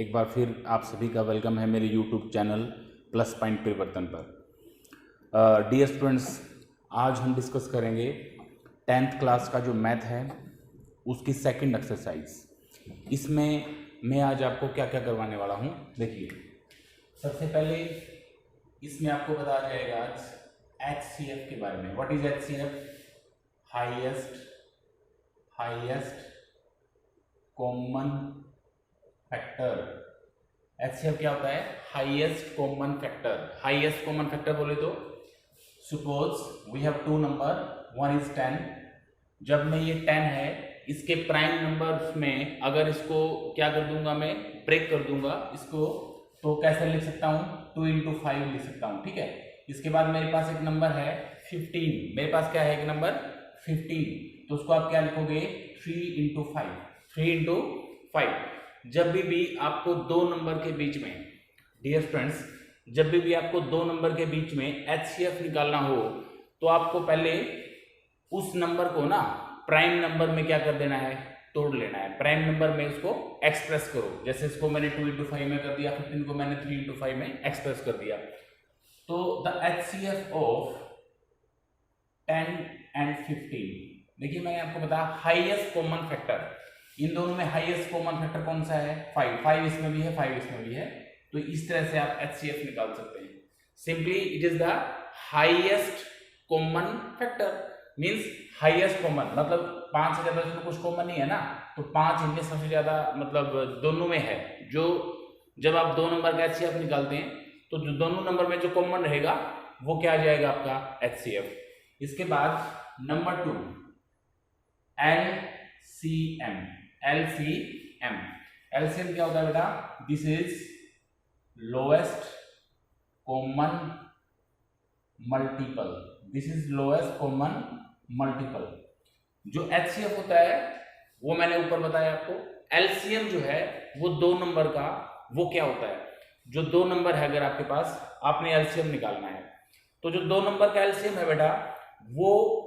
एक बार फिर आप सभी का वेलकम है मेरे यूट्यूब चैनल प्लस पॉइंट परिवर्तन पर। डियर स्टूडेंट्स, आज हम डिस्कस करेंगे 10th क्लास का जो मैथ है उसकी सेकंड एक्सरसाइज। इसमें मैं आज आपको क्या क्या करवाने वाला हूँ, देखिए। सबसे पहले इसमें आपको बताया जाएगा आज HCF के बारे में। What is HCF? Highest common factor. HCF क्या होता है? Highest common factor. Highest common factor बोले तो suppose we have two number, one is 10। जब में ये 10 है, इसके प्राइम नंबर्स में अगर इसको क्या कर दूंगा, मैं ब्रेक कर दूंगा इसको, तो कैसे लिख सकता हूँ? 2 into 5 लिख सकता हूँ, ठीक है। इसके बाद मेरे पास एक नंबर है 15। मेरे पास क्या है? एक नंबर 15, तो उसको आप क्या लिखोगे? 3 into 5। 3 into 5। जब भी आपको दो नंबर के बीच में, डियर फ्रेंड्स, जब भी आपको दो नंबर के बीच में HCF निकालना हो, तो आपको पहले उस नंबर को ना प्राइम नंबर में क्या कर देना है? तोड़ लेना है। प्राइम नंबर में उसको एक्सप्रेस करो। जैसे इसको मैंने 2 into 5 में कर दिया, 15 को मैंने 3 into 5 में एक्सप्रेस कर दिया। तो द HCF ऑफ 10 and 15, देखिए मैंने आपको बताया हाईएस्ट कॉमन फैक्टर। इन दोनों में हाईएस्ट कॉमन फैक्टर कौन सा है? 5। 5 इसमें भी है, 5 इसमें भी है। तो इस तरह से आप HCF निकाल सकते हैं। Simply it is the highest common factor, means highest common मतलब 5 से ज्यादा इसमें कुछ कॉमन नहीं है ना, तो 5 इनमें सबसे ज्यादा मतलब दोनों में है। जो जब आप दो नंबर का HCF निकालते हैं तो जो दोनों नंबर में जो कॉमन रहेगा वो क्या आ जाएगा? आपका HCF। इसके बाद नंबर 2 LCM। LCM क्या होता है बेटा? This is lowest common multiple. This is lowest common multiple. जो HCF होता है वो मैंने ऊपर बताया आपको। LCM जो है वो दो नंबर का, वो क्या होता है? जो दो नंबर है, अगर आपके पास, आपने LCM निकालना है, तो जो दो नंबर का LCM है बेटा, वो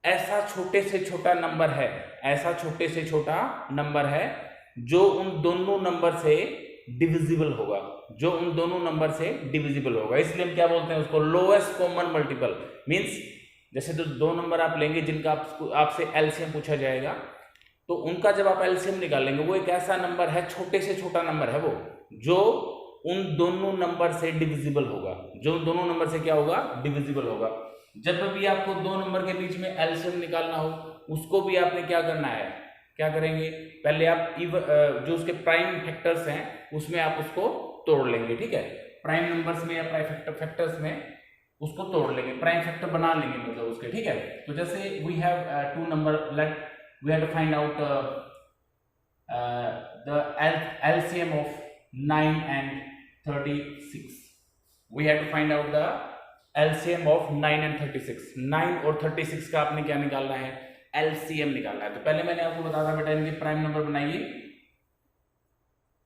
ऐसा छोटे से छोटा नंबर है, ऐसा छोटे से छोटा नंबर है जो उन दोनों नंबर से डिविजिबल होगा, जो उन दोनों नंबर से डिविजिबल होगा। इसलिए हम क्या बोलते हैं उसको? Lowest common multiple. मींस जैसे तो दो नंबर आप लेंगे जिनका आपसे LCM पूछा जाएगा, तो उनका जब आप LCM निकालेंगे, वो एक ऐसा नंबर है, छोटे से छोटा नंबर है वो, जो उन दोनों नंबर से डिविजिबल होगा, जो उन दोनों नंबर से क्या होगा? डिविजिबल होगा। जब भी आपको दो नंबर के बीच में LCM निकालना हो, उसको भी आपने क्या करना है? क्या करेंगे? पहले आप जो उसके प्राइम फैक्टर्स हैं उसमें आप उसको तोड़ लेंगे, ठीक है। प्राइम नंबर्स में या प्राइम फैक्टर्स में उसको तोड़ लेंगे, प्राइम फैक्टर बना लेंगे मतलब उसके, ठीक है। तो जैसे we have two number, let we have to find out the LCM of 9 and 36। We have to find out the LCM of 9 and 36। 9 और 36 का आपने क्या निकालना है? LCM निकालना है। तो पहले मैंने आपको बताया बेटा, इनके प्राइम नंबर बनाइए।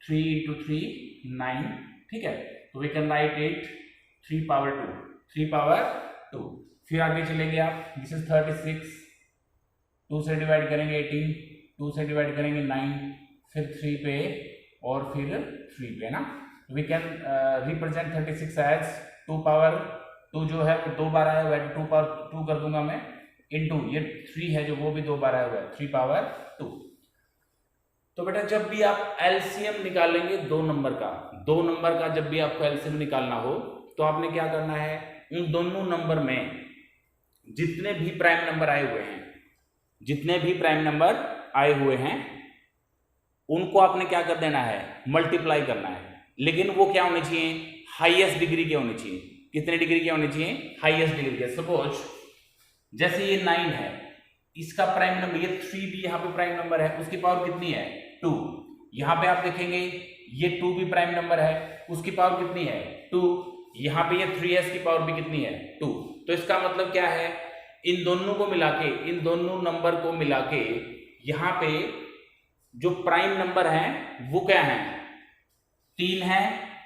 3 into 3 9, ठीक है। तो we can write it 3 power 2, 3 power 2। फिर आगे चलेंगे आप, दिस इज 36, 2 से डिवाइड करेंगे 18, 2 से डिवाइड करेंगे 9, फिर 3 पे और फिर 3 पे ना। We can represent 36 as 2 power 2 जो है वो 2 बार आया हुआ है, 2 power 2 कर दूंगा मैं, इनटू ये 3 है जो वो भी 2 बार आया हुआ है, 3 power 2। तो बेटा जब भी आप LCM निकालेंगे दो नंबर का जब भी आपको LCM निकालना हो, तो आपने क्या करना है? उन दोनों नंबर में जितने भी प्राइम नंबर आए हुए हैं उनको आपने क्या कर देना है? मल्टीप्लाई करना है। लेकिन वो क्या होने चाहिए? हाईएस्ट डिग्री के होने चाहिए। कितने डिग्री के होने चाहिए? हाईएस्ट डिग्री के। सपोज जैसे ये 9 है, इसका प्राइम नंबर, ये 3 भी यहाँ पे प्राइम नंबर है, उसकी पावर कितनी है? 2। यहाँ पे आप देखेंगे ये 2 भी प्राइम नंबर है, उसकी पावर कितनी है? 2। यहाँ पे ये 3s की पावर भी कितनी है? 2। तो इसका मतलब क्या है? इन दोनों को मिला के, इन दोनों नंबर को मिला के यहाँ पे जो प्राइम नंबर है वो क्या है? 3 है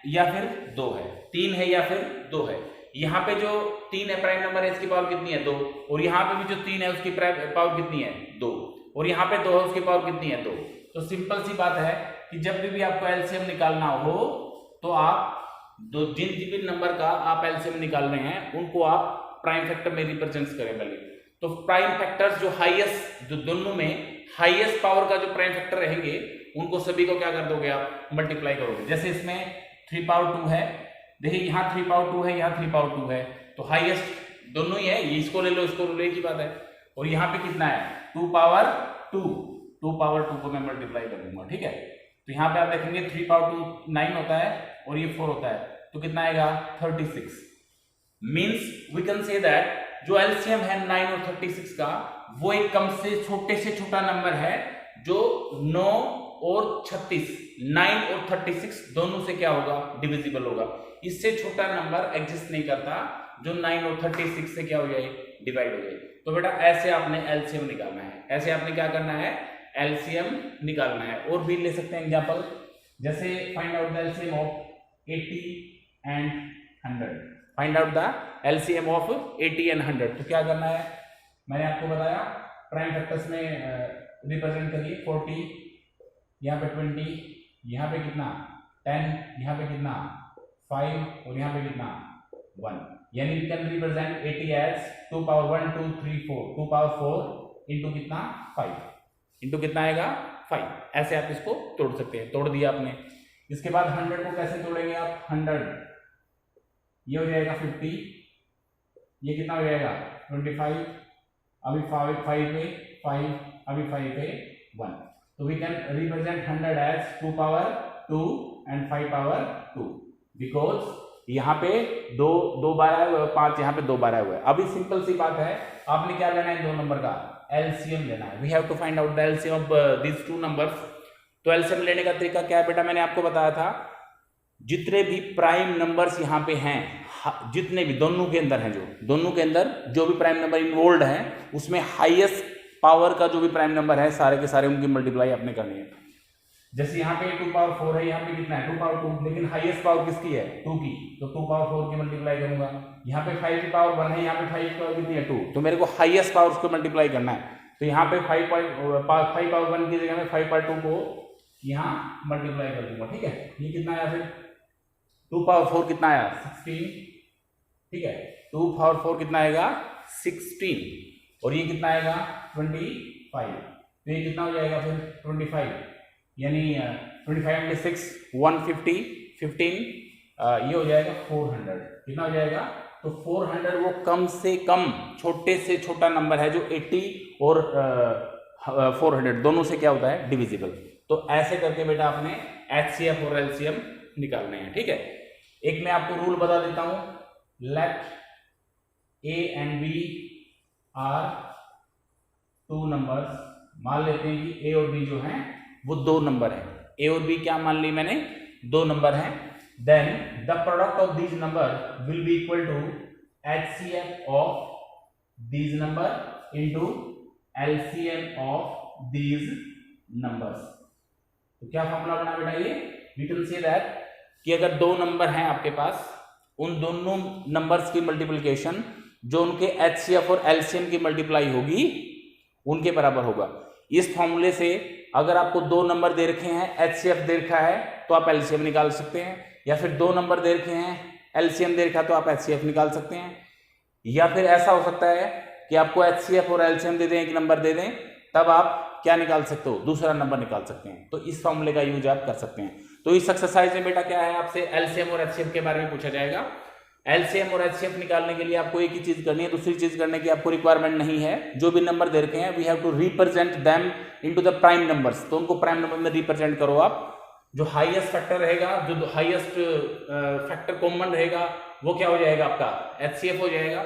या फिर 2 है? 3 है या फिर 2 है। यहाँ पे जो 3 है प्राइम नंबर है, इसकी पावर कितनी है? 2। और यहाँ पे भी जो 3 है उसकी पावर कितनी है? 2। और यहाँ पे 2 है, उसकी पावर कितनी है? 2। तो सिंपल सी बात है, कि जब भी आपको एलसीएम निकालना हो तो आप जिन भी नंबर का आप एलसीएम निकाल रहे हैं उनको आप प्राइम फैक्टर में रिप्रेजेंट करें पहले। तो प्राइम फैक्टर्स जो हाईएस्ट, जो दोनों में हाईएस्ट पावर का जो प्राइम फैक्टर रहेंगे उनको सभी को क्या कर दोगे आप, मल्टीप्लाई करोगे। जैसे इसमें 3 पावर 2 है, देखिए यहाँ 3 पावर 2 है, यहाँ 3 पावर 2 है, तो हाईएस्ट दोनों ही है, ये इसको ले लो इसको ले लो, एक ही बात है। और यहाँ पे कितना है 2 पावर 2, 2 पावर 2 को मैं मल्टीप्लाई कर दूंगा, ठीक है। तो यहाँ पे आप देखेंगे 3 पावर 2 9 होता है और ये 4 होता है, तो कितना आएगा 36। Means we can say that जो एलसीएम है 9 और 36 का, वो एक कम से छोटा नंबर है जो 9 और 36, 9 और 36 दोनों से क्या होगा, डिविजिबल होगा। इससे छोटा नंबर एग्जिस्ट नहीं करता जो 9 और 36 से क्या हो जाए, डिवाइड हो जाए। तो बेटा ऐसे आपने एलसीएम निकालना है, ऐसे आपने क्या करना है, एलसीएम निकालना है। और भी ले सकते हैं एग्जांपल, जैसे find out the LCM of 80 and 100, find out the LCM of 80 and 100। तो क्या करना है, मैंने आपको बताया प्राइम फैक्टर्स में रिप्रेजेंट करिए। 40, यहाँ पे 20, यहाँ पे कितना 10, यहाँ पे कितना 5 और यहाँ पे कितना 1, यानी we can represent 80 as 2 power 1 2 3 4, 2 power 4 into कितना 5, इंटू कितना आएगा 5। ऐसे आप इसको तोड़ सकते हैं, तोड़ दिया आपने। इसके बाद 100 को कैसे तोड़ेंगे आप, 100 ये हो जाएगा 50, ये कितना हो जाएगा 25, अभी 5 पे 5, अभी 5 पे 1, तो we can represent 100 as 2 power 2 एंड 5 पावर 2, बिकॉज यहाँ पे दो बार आए हुए, 5 यहाँ पे 2 बार आए हुए। अभी सिंपल सी बात है, आपने क्या लेना है, 2 नंबर का एलसीएम लेना है। We have to find out the LCM of these 2 numbers. तो एलसीएम लेने का तरीका क्या है बेटा, मैंने आपको बताया था, जितने भी प्राइम नंबर्स यहाँ पे हैं, जितने भी दोनों के अंदर हैं, जो दोनों के अंदर जो भी प्राइम नंबर इन्वॉल्व है, उसमें हाईएस्ट पावर का जो भी प्राइम नंबर है, सारे के सारे उनकी मल्टीप्लाई आपने करनी है। जैसे यहाँ पे 2 पावर 4 है, यहाँ पे कितना है 2 पावर 2, लेकिन हाईएस्ट पावर किसकी है 2 की, तो 2 पावर 4 की मल्टीप्लाई करूंगा। यहाँ पे 5 की पावर 1 है, यहाँ पे 5 की पावर कितनी है 2, तो मेरे को हाईएस्ट पावर उसको मल्टीप्लाई करना है। तो यहाँ पे 5 पावर 1 की जगह में 5 पावर 2 को यहाँ मल्टीप्लाई कर दूंगा, ठीक है। ये कितना आया फिर 2 पावर 4 कितना आया 16, ठीक है। 2 पावर 4 कितना आएगा 16, और ये कितना आएगा 25, तो ये कितना हो जाएगा फिर 25, यानी 25 × 6 150, 15 ये हो जाएगा 400, कितना हो जाएगा, तो 400 वो कम से कम छोटे से छोटा नंबर है जो 80 और 400 दोनों से क्या होता है, डिविजिबल। तो ऐसे करके बेटा आपने एचसीएफ और एलसीएम निकालने हैं, ठीक है। एक मैं आपको रूल बता देता हूं, let A and B are 2 numbers, मान लेते हैं कि ए और बी जो हैं वो 2 नंबर हैं, ए और बी क्या मान ली मैंने 2 नंबर हैं। Then the product of these number will be equal to HCF of these number into LCM of these numbers. तो क्या फॉर्मूला बना बेटा ये, वी कैन से दैट कि अगर 2 नंबर हैं आपके पास, उन दोनों नंबर्स की मल्टीप्लिकेशन जो उनके एचसीएफ और एलसीएम की मल्टीप्लाई होगी उनके बराबर होगा। इस फॉर्मूले से अगर आपको 2 नंबर दे रखे हैं, एचसीएफ दे रखा है, तो आप एलसीएम निकाल सकते हैं, या फिर 2 नंबर दे रखे हैं, एलसीएम दे रखा है, तो आप एचसीएफ निकाल सकते हैं। या फिर ऐसा हो सकता है कि आपको एचसीएफ और एलसीएम दे दें, एक नंबर दे दें, तब आप क्या निकाल सकते हो, दूसरा नंबर निकाल सकते हैं। तो इस फॉर्मूले का यूज आप कर सकते हैं। तो इस एक्सरसाइज में बेटा क्या है, आपसे एलसीएम और एचसीएफ के बारे में पूछा जाएगा। एलसीएम और एचसीएफ निकालने के लिए आपको एक ही चीज करनी है, दूसरी चीज करने की आपको रिक्वायरमेंट नहीं है। जो भी नंबर दे रखे हैं we have to represent them into the prime numbers, तो उनको प्राइम नंबर में रिप्रेजेंट करो आप। जो हाईएस्ट फैक्टर रहेगा, जो हाईएस्ट फैक्टर कॉमन रहेगा, वो क्या हो जाएगा आपका एचसीएफ हो जाएगा।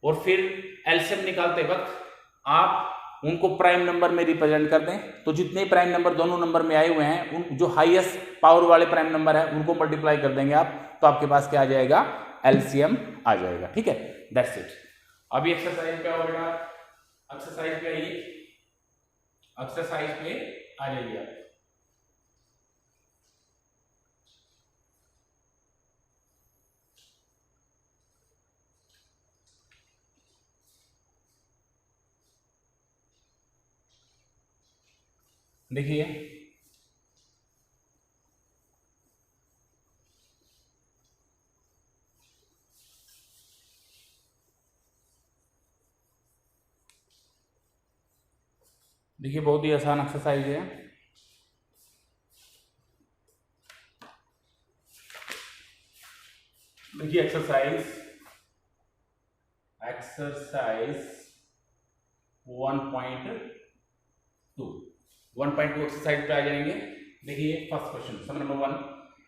और फिर एलसीएम निकालते वक्त आप उनको प्राइम नंबर में रिप्रेजेंट कर दें, तो जितने प्राइम नंबर दोनों नंबर में आए हुए हैं, उन जो हाईएस्ट पावर वाले प्राइम नंबर है उनको मल्टीप्लाई कर देंगे आप, तो आपके पास क्या आ जाएगा, एलसीएम आ जाएगा, ठीक है। That's it. अभी एक्सरसाइज पे आओ बेटा, एक्सरसाइज पे आइए, एक्सरसाइज पे आ जाइए आप। देखिए देखिए बहुत ही आसान एक्सरसाइज है। देखिए एक्सरसाइज 1.2 एक्सरसाइज पे आ जाएंगे। देखिए first question, sum number 1,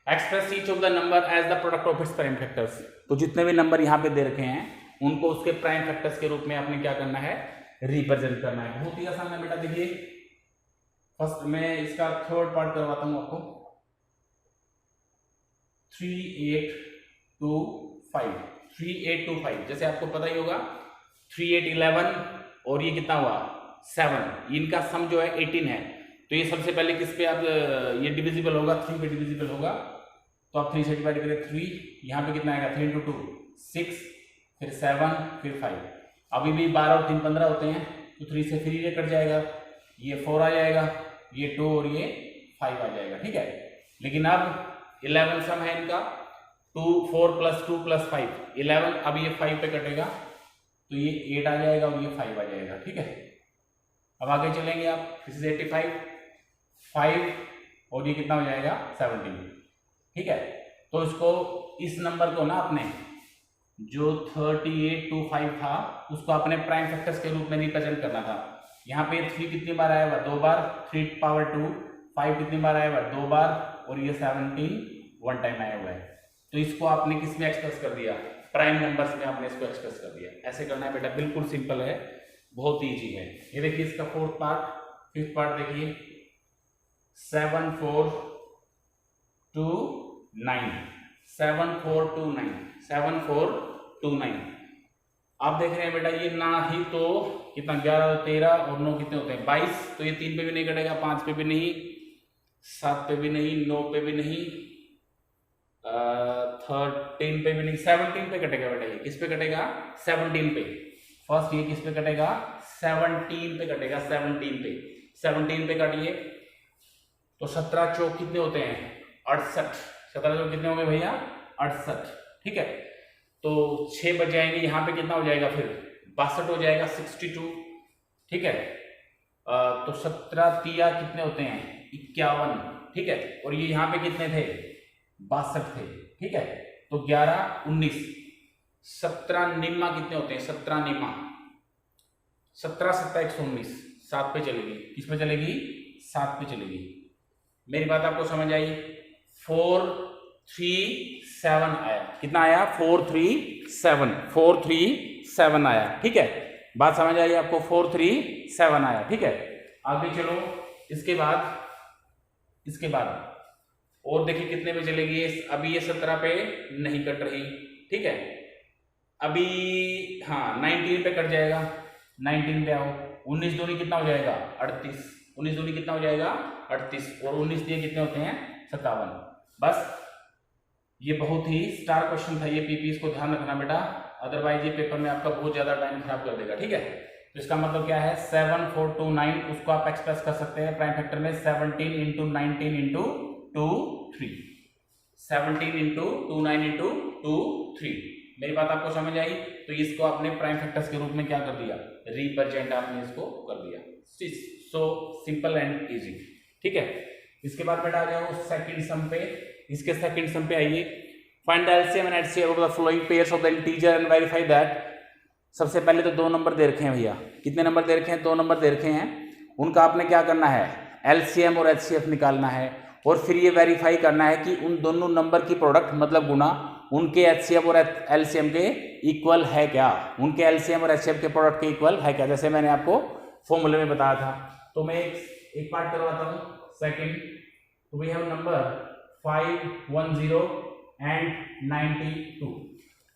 express each of the number as the product of its prime factors. तो जितने भी नंबर यहाँ पे दे रखे हैं उनको उसके प्राइम फैक्टर्स के रूप में आपने क्या करना है, रिप्रेजेंट करना है। बहुत ही आसान है बेटा। देखिए फर्स्ट मैं इसका थर्ड पार्ट करवाता हूँ आपको। 3825 जैसे आपको पता ही होगा 3 8 11 और ये कितना हुआ 7, इनका सम जो है 18 है। तो ये सबसे पहले किस पे आप ये डिविजिबल होगा, 3 पे डिविजिबल होगा। तो आप 3 से डिवाइड करें 3, यहाँ पे कितना आएगा 3 × 2 6, फिर 7, फिर 5। अभी भी 12 और 3 15 होते हैं, तो 3 से 3 ये कट जाएगा, ये 4 आ जाएगा, ये 2 और ये 5 आ जाएगा। ठीक है, लेकिन अब 11 सम है इनका, 4 + 2 + 5 11। अब ये 5 पे कटेगा तो ये 8 आ जाएगा और ये 5 आ जाएगा। ठीक है, अब आगे चलेंगे आप। दिस इज 85 5 और ये कितना हो जाएगा 17। ठीक है, तो इसको इस नंबर को ना आपने जो 3825 था उसको अपने प्राइम फैक्टर्स के रूप में रिप्रेजेंट करना था। यहाँ पे 3 कितनी बार आया हुआ 2 बार, 3⁻², 5 कितनी बार आया हुआ 2 बार और ये 17 1 टाइम आया हुआ है। तो इसको आपने किस में एक्सप्रेस कर दिया, प्राइम नंबर्स में आपने इसको एक्सप्रेस कर दिया। ऐसे करना है बेटा, बिल्कुल सिंपल है, बहुत ईजी है। ये देखिए इसका फोर्थ पार्ट, फिफ्थ पार्ट देखिए 7429 7429। आप देख रहे हैं बेटा ये ना ही तो कितना 11 13 और 9 कितने होते हैं 22। तो ये 3 पे भी नहीं कटेगा, 5 पे भी नहीं, 7 पे भी नहीं, 9 पे भी नहीं, 13 पे भी नहीं, 17 पे कटेगा बेटा। ये किस पे कटेगा 17 पे। फर्स्ट ये किस पे कटेगा 17 पे कटेगा, 17 पे काटिए तो 17 चौक कितने होते हैं 68। 17 चौक कितने होंगे भैया 68। ठीक है, तो 6 बच जाएंगे, यहाँ पे कितना हो जाएगा फिर 62 हो जाएगा 62। ठीक है, तो 17 तिया कितने होते हैं 51। ठीक है, और ये यहाँ पे कितने थे 62 थे। ठीक है, तो 11 19। 17 निम्मा कितने होते हैं 17 निम्मा, 17 7 119, 7 पे चलेगी। किस पे चलेगी 7 पे चलेगी। मेरी बात आपको समझ आई। 437 आया, कितना आया 437 आया। ठीक है, बात समझ आई आपको, 437 आया। ठीक है, आगे चलो। इसके बाद और देखिए कितने पे चलेगी। अभी ये 17 पे नहीं कट रही। ठीक है, अभी हाँ 19 पे कट जाएगा, 19 पे आओ। 19 दूनी कितना हो जाएगा 38, 19 दूनी कितना हो जाएगा 38 और 19 दिए कितने होते हैं 57। बस ये बहुत ही स्टार क्वेश्चन था ये पीपी, इसको ध्यान रखना बेटा, अदरवाइज ये पेपर में आपका बहुत ज्यादा टाइम खराब कर देगा। ठीक है, तो इसका मतलब क्या है 7429, उसको आप एक्सप्रेस कर सकते हैं प्राइम फैक्टर में 17 × 19 × 2 3, 17 × 29 × 2 3। मेरी बात आपको समझ आई। तो इसको आपने प्राइम फैक्टर्स के रूप में क्या कर दिया रिप्रेजेंट आपने इसको कर दिया। So simple and easy. ठीक है, इसके बाद बेटा आ जाओ सेकंड सम पे। इसके सेकंड सम पे आइए, find the LCM and HCF of the following pairs of the integer and verify that. सबसे पहले तो 2 नंबर दे रखे हैं भैया, कितने नंबर दे रखे हैं 2 नंबर दे रखे हैं। उनका आपने क्या करना है एलसीएम और एचसीएफ निकालना है और फिर ये वेरीफाई करना है कि उन दोनों नंबर की प्रोडक्ट मतलब गुना उनके एचसीएफ और एलसीएम के इक्वल है क्या, उनके एलसीएम और एचसीएफ के प्रोडक्ट के इक्वल है क्या, जैसे मैंने आपको फॉर्मूले में बताया था। तो मैं एक पार्ट करवाता हूँ सेकंड। तो वी हैव नंबर 510 एंड 92।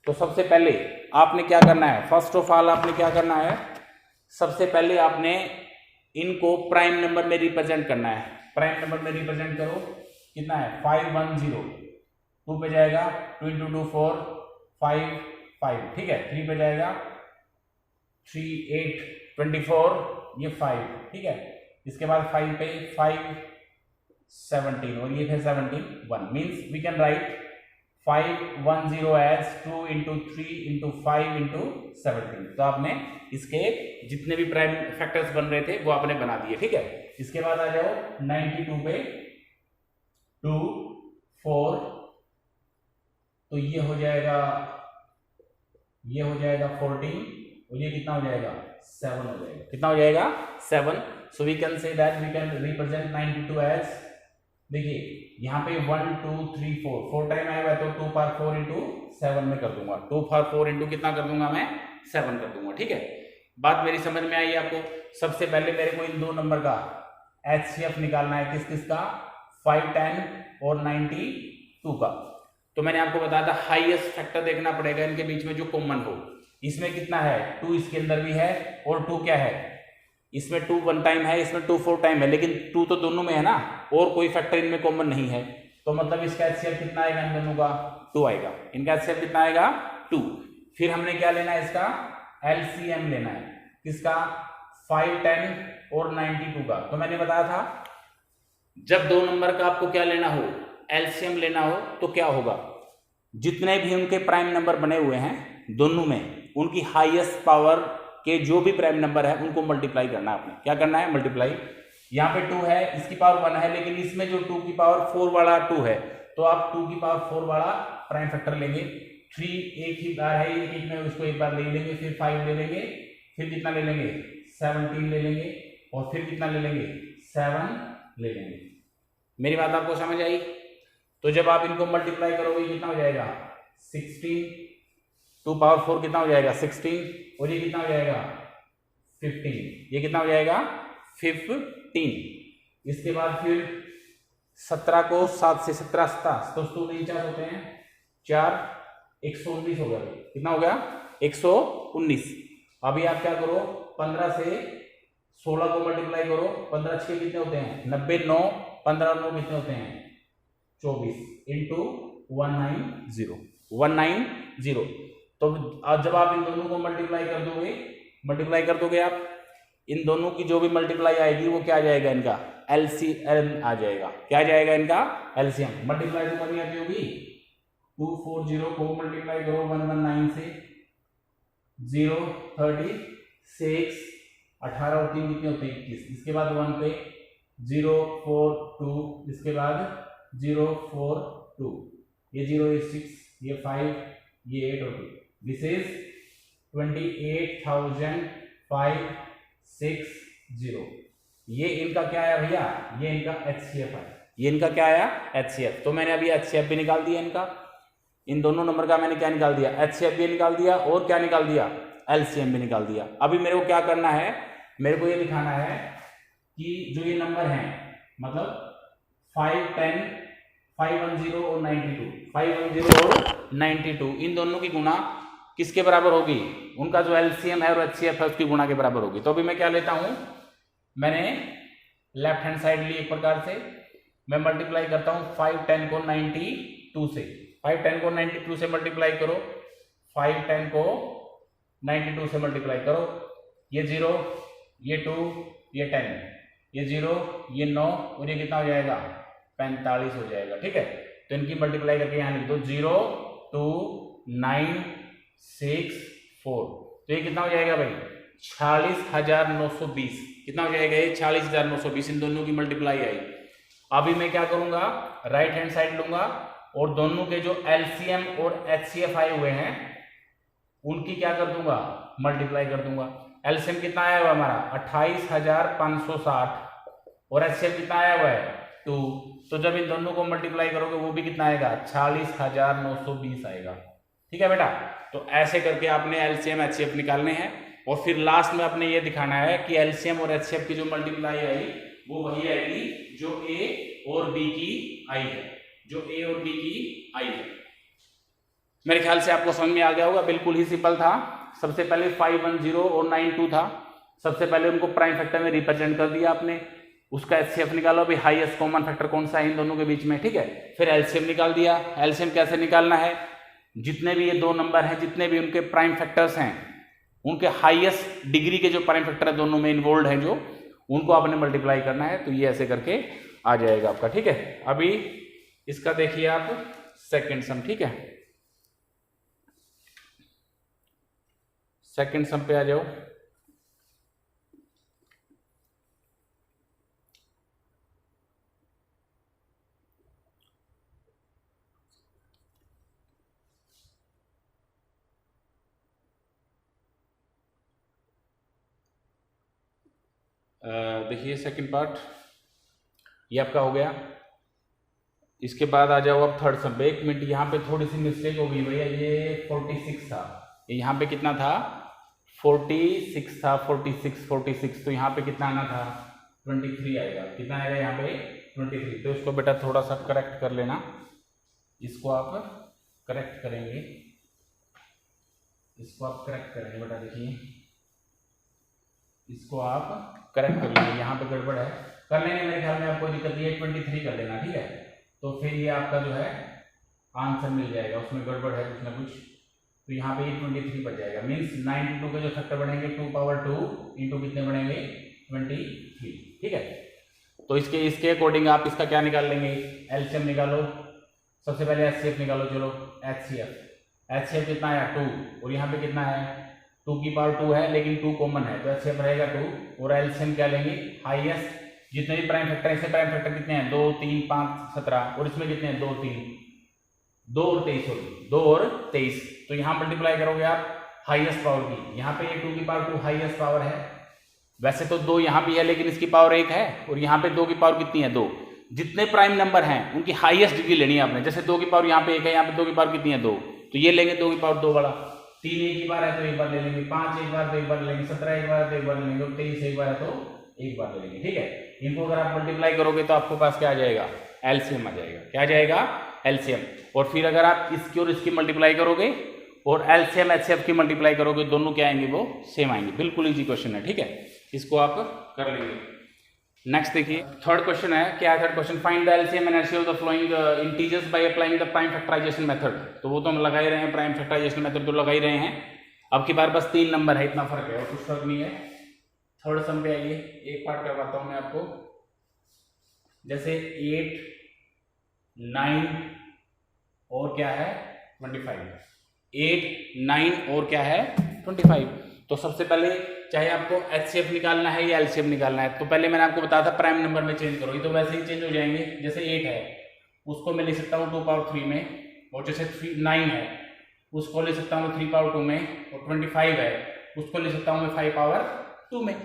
तो सबसे पहले आपने क्या करना है, फर्स्ट ऑफ ऑल आपने क्या करना है, सबसे पहले आपने इनको प्राइम नंबर में रिप्रेजेंट करना है। प्राइम नंबर में रिप्रेजेंट करो, कितना है 510, 2 पे जाएगा 2 × 2 4 5 5। ठीक है, 3 पे जाएगा 3 8 24 ये 5। ठीक है, इसके बाद 5 पे 5 17 और ये फिर 17 1 means we can write 510 as 2 into 3 into 5 into 17। तो आपने इसके जितने भी प्राइम फैक्टर्स बन रहे थे वो आपने बना दिए, ठीक है। इसके बाद आ जाओ 92 पे 2 4, तो ये हो जाएगा 14 और ये कितना हो जाएगा 7 हो जाएगा। कितना हो जाएगा 7। So we can say that we can represent 92 as, देखिए यहाँ पे 1 2 3 4 टाइम आएगा तो 2 पावर 4 इंटू 7 में कर दूंगा। 2 पावर 4 इंटू कितना कर दूंगा मैं 7 कर दूंगा, ठीक है। बात मेरी समझ में आई आपको। सबसे पहले मेरे को इन दो नंबर का HCF निकालना है, किस किस का 5 10 और 92 का। तो मैंने आपको बताया था हाईएस्ट फैक्टर देखना पड़ेगा इनके बीच में जो कॉमन हो। इसमें कितना है 2 इसके अंदर भी है और 2 क्या है इसमें 2 1 टाइम है, इसमें 2 4 टाइम है, लेकिन 2 तो दोनों में है ना और कोई फैक्टर इनमें कॉमन नहीं है। तो मतलब इसका HCF कितना आएगा इन दोनों का 2 आएगा। इनका HCF कितना आएगा 2। फिर हमने क्या लेना है इसका LCM लेना है, किसका 5 10 और 92 का। तो मैंने बताया था जब दो नंबर का आपको क्या लेना हो LCM लेना हो तो क्या होगा, जितने भी उनके प्राइम नंबर बने हुए हैं दोनों में उनकी हाईएस्ट पावर के जो भी प्राइम नंबर है उनको मल्टीप्लाई करना है। आपने क्या करना है मल्टीप्लाई। यहाँ पे 2 है, इसकी पावर 1 है, लेकिन इसमें जो 2 की पावर 4 वाला 2 है तो आप 2 की पावर 4 वाला प्राइम फैक्टर लेंगे। 3 एक ही बार है, एक में उसको एक बार ले लेंगे, फिर 5 ले लेंगे, फिर कितना ले लेंगे 17 ले लेंगे और फिर कितना ले लेंगे 7 ले लेंगे। मेरी बात आपको समझ आई। तो जब आप इनको मल्टीप्लाई करोगे कितना हो जाएगा 16, 2 पावर 4 कितना हो जाएगा 16 और ये कितना हो जाएगा 15, ये कितना हो जाएगा 15। इसके बाद फिर 17 को 7 से 17 तो 4 होते हैं 4 119 हो गया। कितना हो गया 119। अभी आप क्या करो 15 से 16 को मल्टीप्लाई करो, 15 6 कितने होते हैं 90, 9 15 9 कितने होते हैं 24 इंटू 190। तो जब आप इन दोनों को मल्टीप्लाई कर दोगे आप इन दोनों की जो भी मल्टीप्लाई आएगी वो क्या आ जाएगा इनका LCM आ जाएगा। क्या आ जाएगा इनका LCM। मल्टीप्लाई तो करनी आती होगी 240 को मल्टीप्लाई करो 119 से 0 36 18 और 3 कितने होते हैं 21। इसके बाद 1 पे 0 4 2, इसके बाद 0 4 2, ये 0 ये 6 ये 5 ये 8 और 2। This is 28,560। ये इनका क्या आया भैया ये इनका HCF है। ये इनका क्या आया HCF। तो मैंने अभी HCF भी निकाल दिया इनका, इन दोनों नंबर का मैंने क्या निकाल दिया HCF भी निकाल दिया और क्या निकाल दिया LCM भी निकाल दिया। अभी मेरे को क्या करना है, मेरे को ये दिखाना है कि जो ये नंबर हैं मतलब 5 10 510 और 92, 510 और 92 इन दोनों की गुणा किसके बराबर होगी, उनका जो LCM है और HCF है उसकी गुणा के बराबर होगी। तो अभी मैं क्या लेता हूं, मैंने लेफ्ट हैंड साइड ली एक प्रकार से, मैं मल्टीप्लाई करता हूं 5 10 को 92 से। 5 10 को 92 से मल्टीप्लाई करो, 5 10 को 92 से मल्टीप्लाई करो, ये 0 ये 2 ये 10, ये 0 ये 9 और ये कितना हो जाएगा 45 हो जाएगा। ठीक है, तो इनकी मल्टीप्लाई करके यहाँ लिख दो 0 2 9 6 4, तो ये कितना हो जाएगा भाई 46,920। कितना हो जाएगा ये 46,920। इन दोनों की मल्टीप्लाई आई। अभी मैं क्या करूंगा राइट हैंड साइड लूंगा और दोनों के जो LCM और HCF आए हुए हैं उनकी क्या कर दूंगा मल्टीप्लाई कर दूंगा। LCM कितना आया हुआ हमारा 28,560 और HCF कितना आया हुआ है 2। तो जब इन दोनों को मल्टीप्लाई करोगे वो भी कितना आएगा 46,920 आएगा। ठीक है बेटा, तो ऐसे करके आपने LCM HCF निकालने हैं और फिर लास्ट में आपने ये दिखाना है कि LCM और HCF की जो मल्टीप्लाई आई वो वही आएगी जो A और B की आई है, जो A और B की आई है। मेरे ख्याल से आपको समझ में आ गया होगा, बिल्कुल ही सिंपल था। सबसे पहले 510 और 92 था, सबसे पहले उनको प्राइम फैक्टर में रिप्रेजेंट कर दिया आपने, उसका HCF निकालो अभी हाईएस्ट कॉमन फैक्टर कौन सा है इन दोनों के बीच में। ठीक है, फिर LCM निकाल दिया। LCM कैसे निकालना है, जितने भी ये दो नंबर हैं जितने भी उनके प्राइम फैक्टर्स हैं उनके हाईएस्ट डिग्री के जो प्राइम फैक्टर है दोनों में इन्वॉल्व हैं जो, उनको आपने मल्टीप्लाई करना है। तो ये ऐसे करके आ जाएगा आपका। ठीक है, अभी इसका देखिए आप सेकेंड सम, ठीक है। सेकेंड सम पे आ जाओ। देखिए सेकंड पार्ट ये आपका हो गया। इसके बाद आ जाओ आप थर्ड सम पे। एक मिनट, यहाँ पे थोड़ी सी मिस्टेक हो गई भैया, ये 46 था, यहाँ पे कितना था 46 था, 46 तो यहाँ पे कितना आना था 23 आएगा। कितना आएगा यहाँ पे 23। तो इसको बेटा थोड़ा सा करेक्ट कर लेना, इसको आप करेक्ट करेंगे, इसको आप करेक्ट करेंगे बेटा। देखिए इसको आप करेक्ट कर लेंगे, यहाँ पे गड़बड़ है, कर लेंगे, मेरे ख्याल में आपको दिक्कत नहीं है। 23 कर लेना, ठीक है। तो फिर ये आपका जो है आंसर मिल जाएगा, उसमें गड़बड़ है कुछ ना कुछ, तो यहाँ पे ये 23 बच जाएगा। मीन्स 92 के जो फैक्टर बढ़ेंगे 2 पावर 2 इंटू कितने बढ़ेंगे 23, ठीक है। तो इसके अकॉर्डिंग आप इसका क्या निकाल लेंगे, एलसीएम निकालो। सबसे पहले एचसीएफ निकालो, चलो एचसीएफ कितना आया 2, और यहाँ पे कितना है 2 की पावर 2 है, लेकिन 2 कॉमन है, तो एचसीएफ रहेगा 2। और एलसीएम क्या लेंगे, हाईएस्ट जितने भी प्राइम फैक्टर है, इससे प्राइम फैक्टर कितने हैं 2 3 5 17, और इसमें कितने हैं 2 3 2 और 23, सॉरी 2 और 23। तो यहाँ मल्टीप्लाई करोगे आप हाईएस्ट पावर की, यहाँ पे ये 2 की पावर 2 हाईएस्ट पावर है। वैसे तो 2 यहाँ भी है, लेकिन इसकी पावर 1 है, और यहाँ पे 2 की पावर कितनी है 2। जितने प्राइम नंबर हैं उनकी हाईएस्ट डिग्री लेनी है आपने। जैसे 2 की पावर यहाँ पे 1 है, यहाँ पे 2 की पावर कितनी है 2, तो ये लेंगे 2 की पावर 2 वाला। 3 एक ही बार है तो एक बार ले लेंगे, 5 एक बार तो एक बार ले लेंगे, 17 एक बार है तो एक बार ले लेंगे, 23 एक बार है तो एक बार ले लेंगे, ठीक है। इनको अगर आप मल्टीप्लाई करोगे तो आपको पास क्या आ जाएगा, एलसीएम आ जाएगा। क्या आ जाएगा, एलसीएम। और फिर अगर आप इसकी और इसकी मल्टीप्लाई करोगे और एलसीएम एचसीएफ की मल्टीप्लाई करोगे, दोनों क्या आएंगे, वो सेम आएंगे। बिल्कुल इजी क्वेश्चन है, ठीक है, इसको आप कर लेंगे। नेक्स्ट देखिए थर्ड क्वेश्चन है, क्या है third question, find the LCM and HCF of the following integers by applying the prime factorisation method. तो वो तो हम लगा ही रहे हैं, प्राइम फैक्टराइजेशन मेथड तो लगा ही रहे हैं। अब की बार बस 3 नंबर है, इतना फर्क है और कुछ फर्क नहीं है। थर्ड सम पे आइए, एक पार्ट करवाता हूं मैं आपको। जैसे 8 9 और क्या है 25, 8 9 और क्या है 25। तो सबसे पहले चाहे आपको एचसीएफ निकालना है या एलसीएम निकालना है, तो पहले मैंने आपको बताया था प्राइम नंबर में चेंज करो, ये तो वैसे ही चेंज हो जाएंगे। जैसे 8 है उसको मैं लिख सकता हूँ 2 पावर 3 में, और जैसे 9 है उसको ले सकता हूँ 3 पावर 2 में, और 25 है उसको ले सकता हूँ मैं 5 पावर 2 में।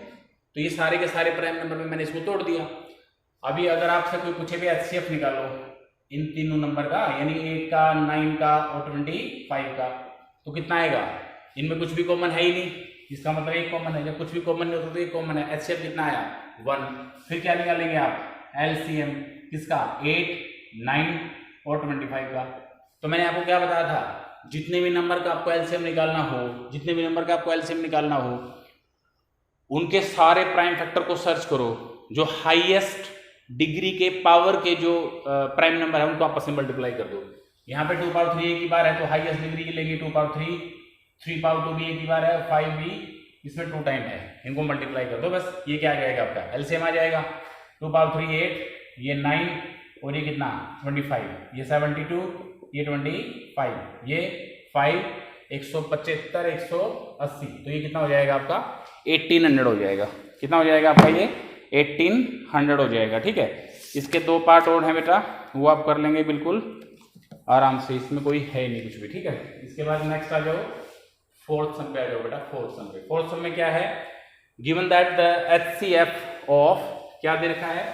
तो ये सारे के सारे प्राइम नंबर में मैंने इसको तोड़ दिया। अभी अगर आपसे कोई पूछे भी एचसीएफ निकालो इन तीनों नंबर का, यानी 8 का 9 का और 25 का, तो कितना आएगा, इनमें कुछ भी कॉमन है ही नहीं, इसका मतलब एक कॉमन है। जब कुछ भी कॉमन नहीं होता तो एक कॉमन है। एचसीएफ कितना आया 1। फिर क्या निकालेंगे आप, एलसीएम किसका 8 9 और 25 का। तो मैंने आपको क्या बताया था, जितने भी नंबर का आपको एलसीएम निकालना हो, जितने भी नंबर का आपको एलसीएम निकालना हो, उनके सारे प्राइम फैक्टर को सर्च करो, जो हाईएस्ट डिग्री के पावर के जो प्राइम नंबर है उनको आपस में मल्टीप्लाई कर दो। यहाँ पे 2 पावर 3 एक ही बार है तो हाईएस्ट डिग्री की लेंगे 2 पावर 3, 3 पावर 2 भी एक ही बार है, 5 भी इसमें 2 टाइम है, इनको मल्टीप्लाई कर दो बस। ये क्या आ जाएगा आपका एलसीएम आ जाएगा। 2 पावर 3 8, ये 9 और ये कितना 25, ये 72, ये 25, ये 5 175 180, तो ये कितना हो जाएगा आपका 1800 हो जाएगा। कितना हो जाएगा आपका ये 1800 हो जाएगा, ठीक है। इसके 2 पार्ट और हैं बेटा, वो आप कर लेंगे बिल्कुल आराम से, इसमें कोई है नहीं कुछ भी, ठीक है। इसके बाद नेक्स्ट आ जाओ फोर्थ सम पे आ जाओ बेटा। फोर्थ सम पे, फोर्थ सम में क्या है, given that the HCF of, क्या दे रखा है,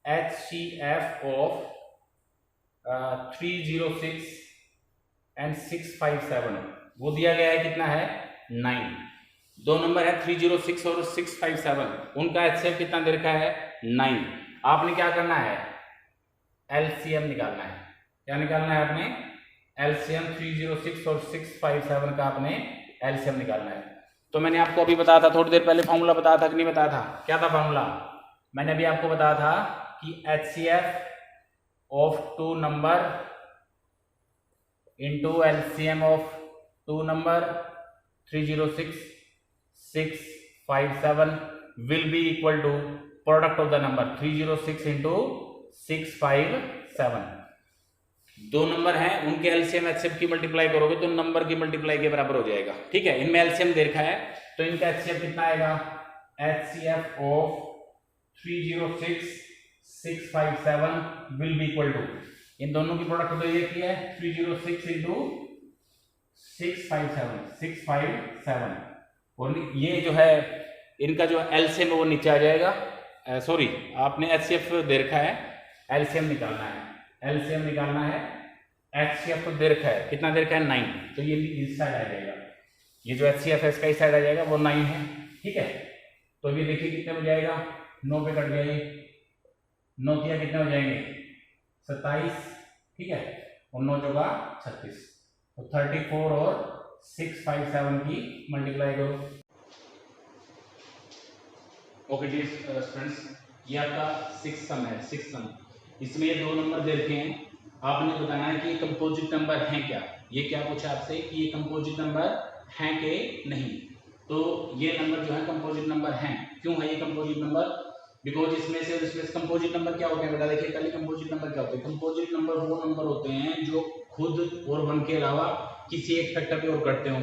एचसीएफ ऑफ 306 एंड 657, वो दिया गया है कितना है 9। 2 नंबर है 306 और 657, उनका एचसीएफ कितना दे रखा है 9। आपने क्या करना है, एलसीएम निकालना है। क्या निकालना है आपने, एलसीएम 306 और 657 का आपने एलसीएम निकालना है। तो मैंने आपको अभी बताया था थोड़ी देर पहले, फॉर्मूला बताया था कि नहीं बताया था, क्या था फॉर्मूला, मैंने अभी आपको बताया था कि HCF of 2 number into LCM of 2 number 306 657 will be equal to product of the number 306 into 657। दो नंबर हैं, उनके एलसीएम एचसीएफ की मल्टीप्लाई करोगे तो नंबर की मल्टीप्लाई के बराबर हो जाएगा, ठीक है। इनमें एलसीएम दे रखा है तो इनका एचसीएफ कितना आएगा, HCF of 306657 will be equal to, इन दोनों की प्रोडक्ट तो ये की है 306 इंटू 657 और ये जो है इनका जो एलसीएम है वो नीचे आ जाएगा। सॉरी, आपने एचसीएफ दे रखा है, एलसीएम निकालना है, एलसीएम निकालना है, एचसीएफ तो दे रखा है, कितना दे रखा है 9, तो ये इस साइड आ जाएगा, ये जो एचसीएफ है इसका इस साइड आ जाएगा, वो 9 है, ठीक है। तो ये देखिए कितने हो जाएगा, 9 पे कट गया ये, 9 किया कितने हो जाएंगे 27, ठीक है, और 9 चौका 36, तो 34 और 657 की मल्टीप्लाई करो। ओके डियर स्टूडेंट्स, ये आपका 6 सम है, 6 सम, इसमें ये दो नंबर दे रखे हैं, आपने बताना है कि ये कंपोजिट नंबर हैं क्या, ये क्या पूछा आपसे कि ये कंपोजिट नंबर हैं कि नहीं, तो ये नंबर जो है कंपोजिट नंबर हैं। क्यों है ये कंपोजिट नंबर, बिकॉज इसमें से कंपोजिट नंबर क्या होते हैं बेटा, देखिए पहले कंपोजिट नंबर क्या होते हैं, कंपोजिट नंबर वो नंबर होते हैं जो खुद और 1 के अलावा किसी एक फैक्टर पे और करते हो,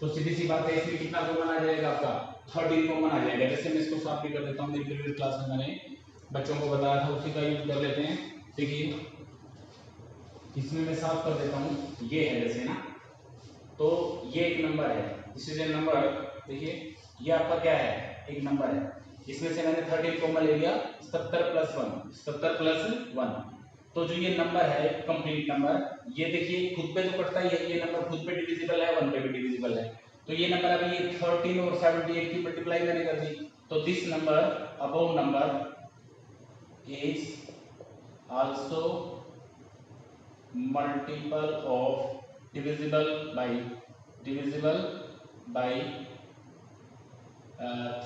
तो सीधी सी बात है इसमें कितना कॉमन आ जाएगा आपका 13 कॉमन आ जाएगा। जैसे मैं इसको साफ भी कर देता हूँ, मेरी प्रीवियस क्लास में मैंने बच्चों को बताया था, उसी का यूज कर लेते हैं। देखिए इसमें मैं साफ कर देता हूँ, ये है जैसे ना, तो ये एक नंबर है, दिस इज ए नंबर, देखिए ये आपका क्या है, एक नंबर है, इसमें से मैंने 13 कॉमन ले लिया, 77 प्लस 1, तो जो ये नंबर है कंप्लीट नंबर, ये देखिए खुद पे जो कटता है ये नंबर खुद पे डिविजिबल है, 1 पे भी डिविजिबल है, तो ये नंबर अभी ये 13 और 78 की मल्टीप्लाई मैंने कर दी, तो this number above number is also multiple of divisible by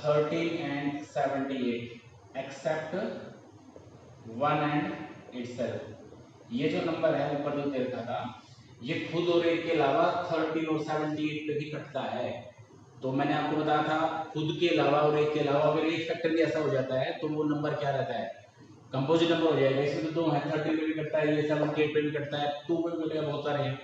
13 and 78 except 1 and itself। ये जो नंबर है ऊपर जो दे रखा था, ये खुद और एक के अलावा 13 और 78 पे भी कटता है, तो मैंने आपको बताया था खुद के अलावा और एक के अलावा अगर एक फैक्टर भी ऐसा हो जाता है तो वो नंबर क्या रहता है, कंपोजिट नंबर हो जाएगा। इसमें तो दो है, 13 पे भी कटता है, ये 78 पे भी कटता है, 2 पे भी कटेगा, बहुत सारे हैं,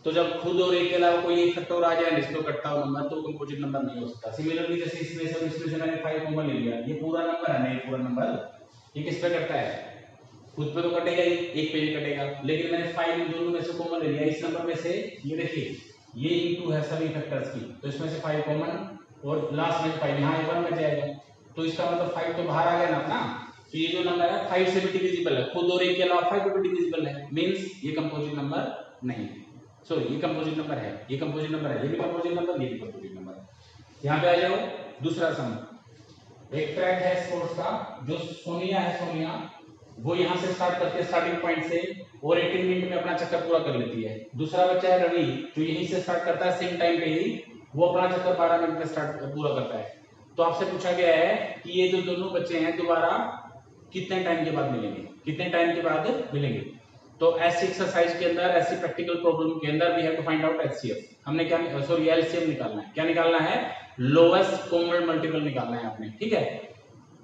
तो जब खुद और एक के अलावा कोई एक फैक्टर आ जाए जिसको कटता हो नंबर, तो कंपोजिट नंबर नहीं हो सकता। सिमिलरली जैसे इसमें से मैंने 5 कॉमन ले लिया, ये पूरा नंबर है नहीं, पूरा नंबर ये किस पे कटता है, खुद पे तो कटेगा ही, एक पे भी कटेगा, लेकिन मैंने 5 दोनों में से कॉमन ले लिया, इस नंबर में से ये देखिए ये इनटू है सभी फैक्टर्स की, तो इसमें से 5 कॉमन और लास्ट में 5, यहाँ 1 बच जाएगा, तो इसका मतलब 5 तो बाहर आ गया ना अपना, तो ये जो नंबर है 5 से भी डिविजिबल है, खुद और एक के अलावा 5 पे भी डिविजिबल है, मींस ये कंपोजिट नंबर नहीं है, सो ये कंपोजिट नंबर है, ये कंपोजिट नंबर है, ये भी कंपोजिट नंबर, ये भी कंपोजिट नंबर है। यहाँ पे आ जाओ दूसरा सम, एक ट्रैक है स्पोर्ट्स का, जो सोनिया है, सोनिया वो यहाँ से स्टार्ट करती है स्टार्टिंग पॉइंट से और 18 मिनट में अपना चक्कर पूरा कर लेती है। दूसरा बच्चा है रवि, जो यहीं से स्टार्ट करता है सेम टाइम पे ही, वो अपना चक्कर 12 मिनट में स्टार्ट पूरा करता है। तो आपसे पूछा गया है कि ये जो दोनों बच्चे हैं दोबारा कितने टाइम के बाद मिलेंगे, कितने टाइम के बाद मिलेंगे। तो ऐसी एक्सरसाइज के अंदर, ऐसी प्रैक्टिकल प्रॉब्लम के अंदर we have to find out HCF, हमने क्या सॉरी एलसीएम निकालना है, क्या निकालना है, लोएस्ट कॉमन मल्टीपल निकालना है आपने, ठीक है।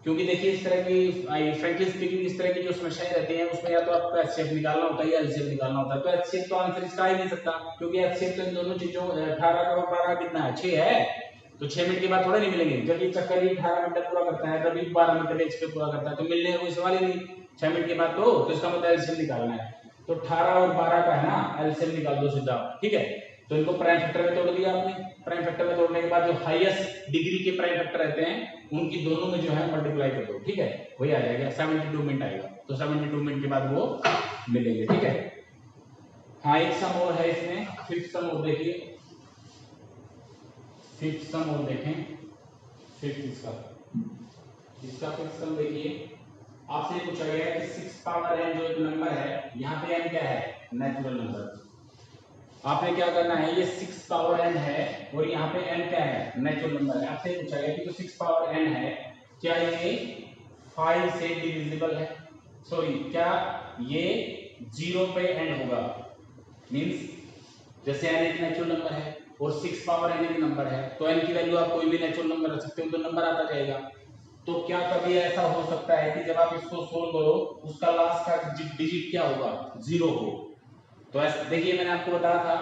क्योंकि देखिए इस तरह की फ्रैंकली स्पीकिंग इस तरह की जो समस्याएं रहती हैं उसमें या तो आपको एचसीएफ निकालना होता है या एलसीएम निकालना होता है, तो एचसीएफ तो आंसर इसका ही नहीं सकता, क्योंकि एचसीएफ तो इन दोनों चीजों 18 का और 12 कितना है 6 है, तो 6 मिनट के बाद थोड़े नहीं मिलेंगे, जब ये चक्कर ही 18 मिनट पूरा करता है, रवि 12 मिनट में एक्सपेक्ट पूरा करता है, तो मिलने का कोई सवाल ही नहीं 6 मिनट के बाद, तो इसका मतलब एलसीएम निकालना है, तो 18 और 12 का है ना, एलसीएम निकाल दो सीधा, ठीक है। तो इनको प्राइम फैक्टर में तोड़ दिया आपने, प्राइम फैक्टर में तोड़ने के बाद जो हाईएस्ट डिग्री के प्राइम फैक्टर रहते हैं उनकी दोनों में जो है मल्टीप्लाई कर दो, ठीक है, वही आ जाएगा 72 मिनट आएगा, तो 72 मिनट के बाद वो मिलेंगे, ठीक है। हाँ एक सम और है इसमें, फिफ्थ सम और देखिए, फिफ्थ सम और देखें, फिफ्थ इसका फिफ्थ सम देखिए, आपसे पूछा गया है कि 6 पावर n जो एक नंबर है, यहाँ पे n क्या है, नेचुरल नंबर, आपने क्या करना है, ये 6 पावर n है और यहाँ पे n क्या है, नेचुरल नंबर है। आपसे पूछा गया कि जो 6 पावर n है क्या ये 5 से डिविजिबल है, सॉरी क्या ये 0 पे एंड होगा, मींस जैसे n एक नेचुरल नंबर है और 6 पावर n एक नंबर है, तो n की वैल्यू आप कोई भी नेचुरल नंबर रख सकते हो तो नंबर आता जाएगा। तो क्या कभी ऐसा हो सकता है कि जब आप इसको सोल्व करो उसका लास्ट का डिजिट क्या होगा, 0 हो, तो ऐसे देखिए मैंने आपको बताया था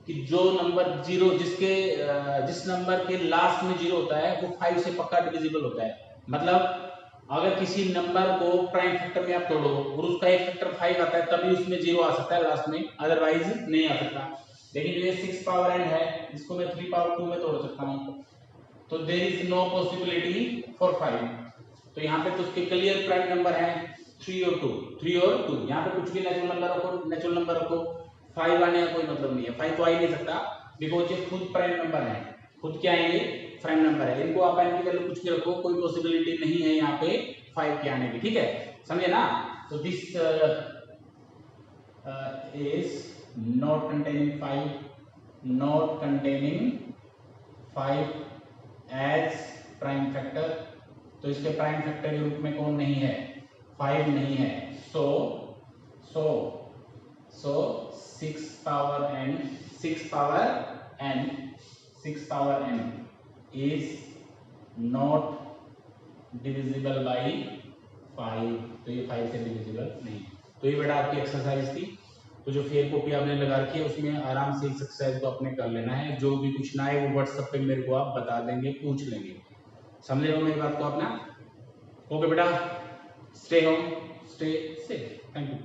कि जो नंबर जीरो जिस नंबर के लास्ट में जीरो होता है वो 5 से पक्का डिविजिबल होता है। मतलब अगर किसी नंबर को प्राइम फैक्टर में आप तोड़ो और उसका एक फैक्टर 5 आता है तभी उसमें जीरो आ सकता है लास्ट में, अदरवाइज नहीं आ सकता। लेकिन ये 6 पावर n है जिसको मैं 3 पावर 2 में तोड़ सकता हूँ, तो there is no possibility for 5। तो यहाँ पे तो उसके क्लियर प्राइम नंबर है 3 और 2, 3 और 2। यहाँ पे कुछ भी नेचुरल नंबर रखो 5 आने का कोई मतलब नहीं है, 5 तो आ ही नहीं सकता बिकॉज ये खुद प्राइम नंबर है। खुद क्या है ये प्राइम नंबर है, इनको आप n की वैल्यू कुछ भी रखो कोई पॉसिबिलिटी नहीं है यहाँ पे 5 के आने की, ठीक है, समझे ना। तो this is not containing 5 as prime factor. तो इसके प्राइम फैक्टर के रूप में कौन नहीं है, 5 नहीं है। सो 6 power n is not divisible by 5। तो ये 5 से डिविजिबल नहीं। तो ये बेटा आपकी एक्सरसाइज थी। तो जो फेयर कॉपी आपने लगा रखी है उसमें आराम से इस एक्सरसाइज को आपने कर लेना है। जो भी कुछ ना है वो व्हाट्सएप पे मेरे को आप बता देंगे, पूछ लेंगे। समझे हो मेरी बात को अपना? ओके बेटा, stay home, stay safe. Thank you.